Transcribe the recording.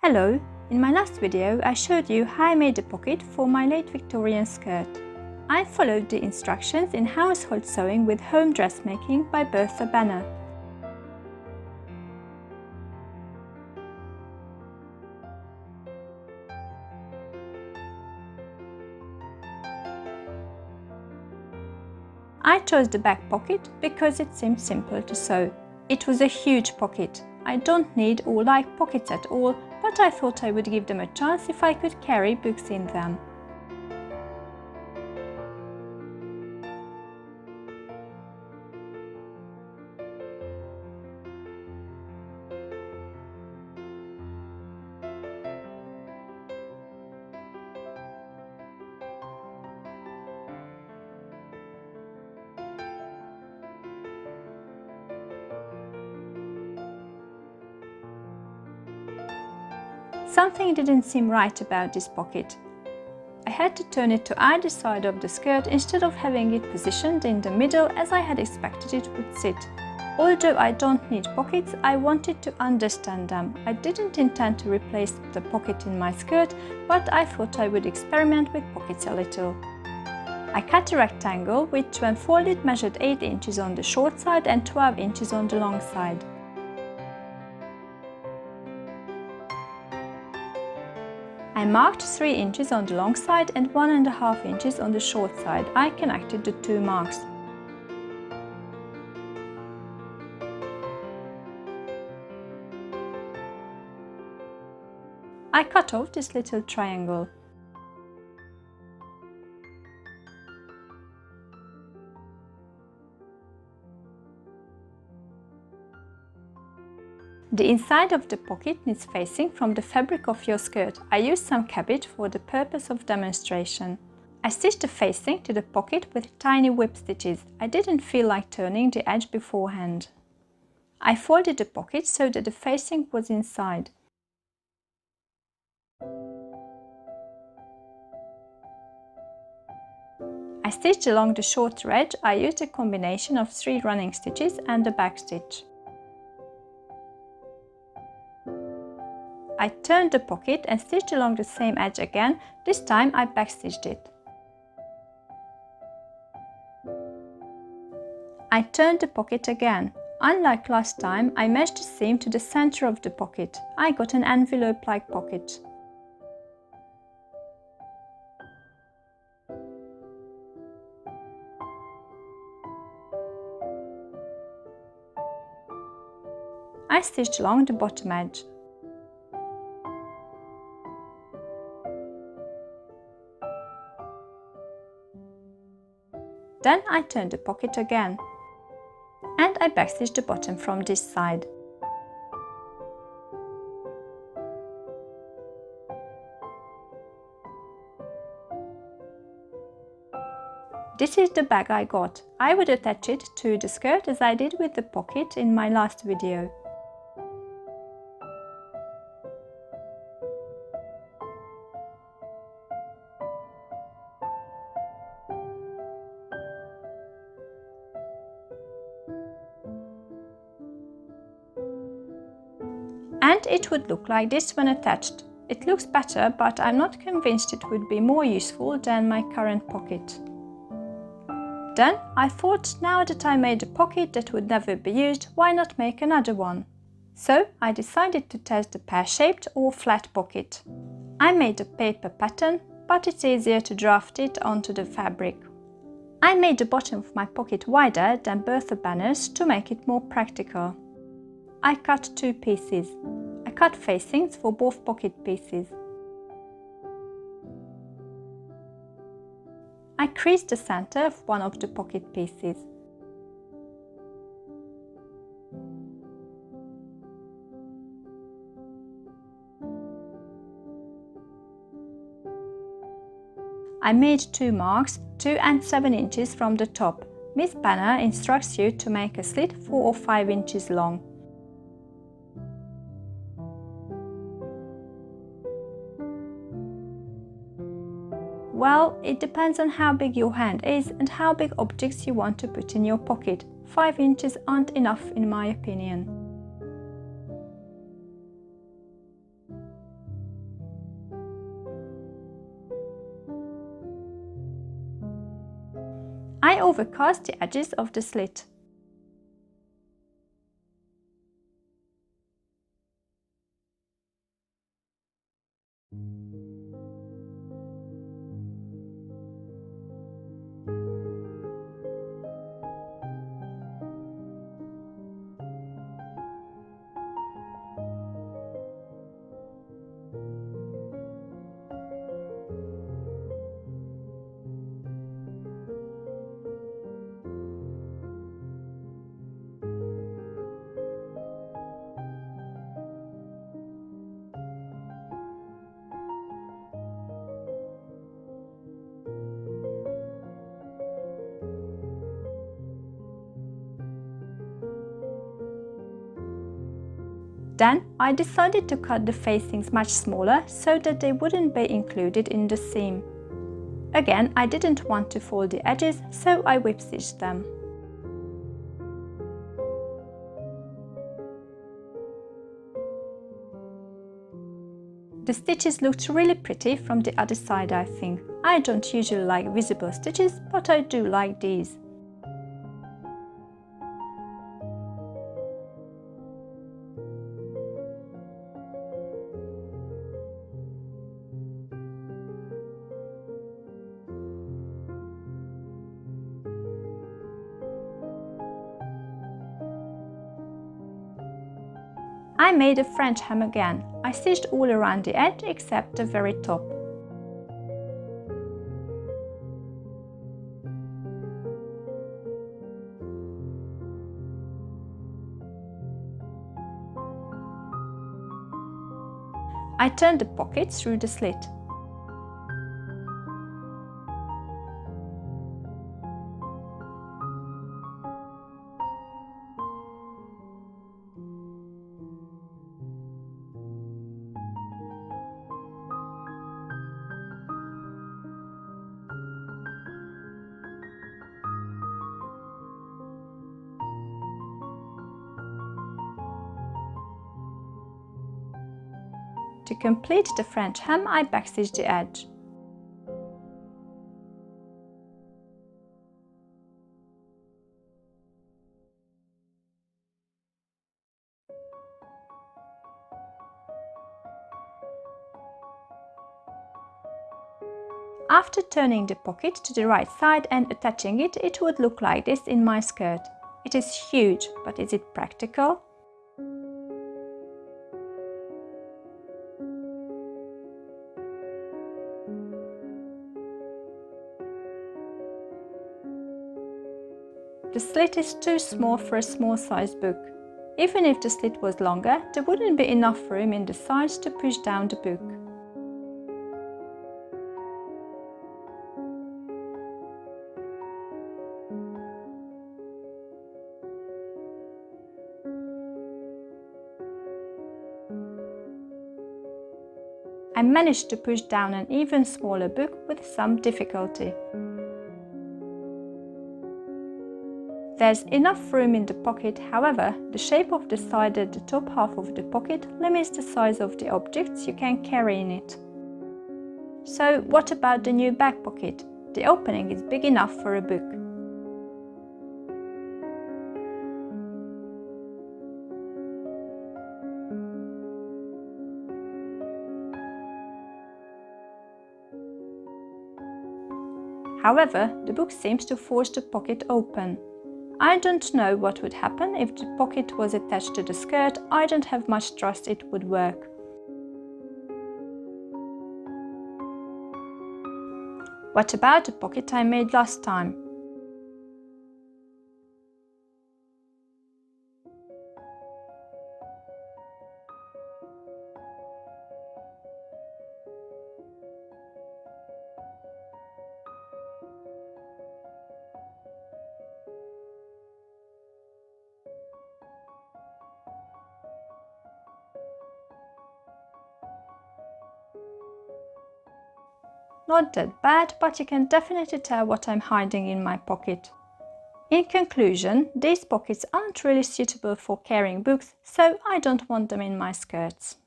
Hello! In my last video I showed you how I made a pocket for my late Victorian skirt. I followed the instructions in Household Sewing with Home Dressmaking by Bertha Banner. I chose the back pocket because it seemed simple to sew. It was a huge pocket. I don't need or like pockets at all, but I thought I would give them a chance if I could carry books in them. Something didn't seem right about this pocket. I had to turn it to either side of the skirt instead of having it positioned in the middle as I had expected it would sit. Although I don't need pockets, I wanted to understand them. I didn't intend to replace the pocket in my skirt, but I thought I would experiment with pockets a little. I cut a rectangle which, when folded, measured 8 inches on the short side and 12 inches on the long side. I marked 3 inches on the long side and 1.5 inches on the short side. I connected the two marks. I cut off this little triangle. The inside of the pocket needs facing from the fabric of your skirt. I used some cabbage for the purpose of demonstration. I stitched the facing to the pocket with tiny whip stitches. I didn't feel like turning the edge beforehand. I folded the pocket so that the facing was inside. I stitched along the shorter edge. I used a combination of 3 running stitches and a back stitch. I turned the pocket and stitched along the same edge again. This time I backstitched it. I turned the pocket again. Unlike last time, I meshed the seam to the center of the pocket. I got an envelope-like pocket. I stitched along the bottom edge. Then I turned the pocket again, and I backstitched the bottom from this side. This is the bag I got. I would attach it to the skirt as I did with the pocket in my last video. And it would look like this when attached. It looks better, but I'm not convinced it would be more useful than my current pocket. Then I thought, now that I made a pocket that would never be used, why not make another one? So I decided to test the pear-shaped or flat pocket. I made a paper pattern, but it's easier to draft it onto the fabric. I made the bottom of my pocket wider than Bertha Banner's to make it more practical. I cut 2 pieces. I cut facings for both pocket pieces. I creased the center of one of the pocket pieces. I made 2 marks, 2 and 7 inches from the top. Miss Banner instructs you to make a slit 4 or 5 inches long. Well, it depends on how big your hand is and how big objects you want to put in your pocket. 5 inches aren't enough in my opinion. I overcast the edges of the slit. Then I decided to cut the facings much smaller so that they wouldn't be included in the seam. Again, I didn't want to fold the edges, so I whip stitched them. The stitches looked really pretty from the other side, I think. I don't usually like visible stitches, but I do like these. I made a French hem again. I stitched all around the edge except the very top. I turned the pocket through the slit. To complete the French hem, I backstitched the edge. After turning the pocket to the right side and attaching it, it would look like this in my skirt. It is huge, but is it practical? The slit is too small for a small size book. Even if the slit was longer, there wouldn't be enough room in the sides to push down the book. I managed to push down an even smaller book with some difficulty. There's enough room in the pocket, however, the shape of the side at the top half of the pocket limits the size of the objects you can carry in it. So what about the new back pocket? The opening is big enough for a book. However, the book seems to force the pocket open. I don't know what would happen if the pocket was attached to the skirt. I don't have much trust it would work. What about the pocket I made last time? Not that bad, but you can definitely tell what I'm hiding in my pocket. In conclusion, these pockets aren't really suitable for carrying books, so I don't want them in my skirts.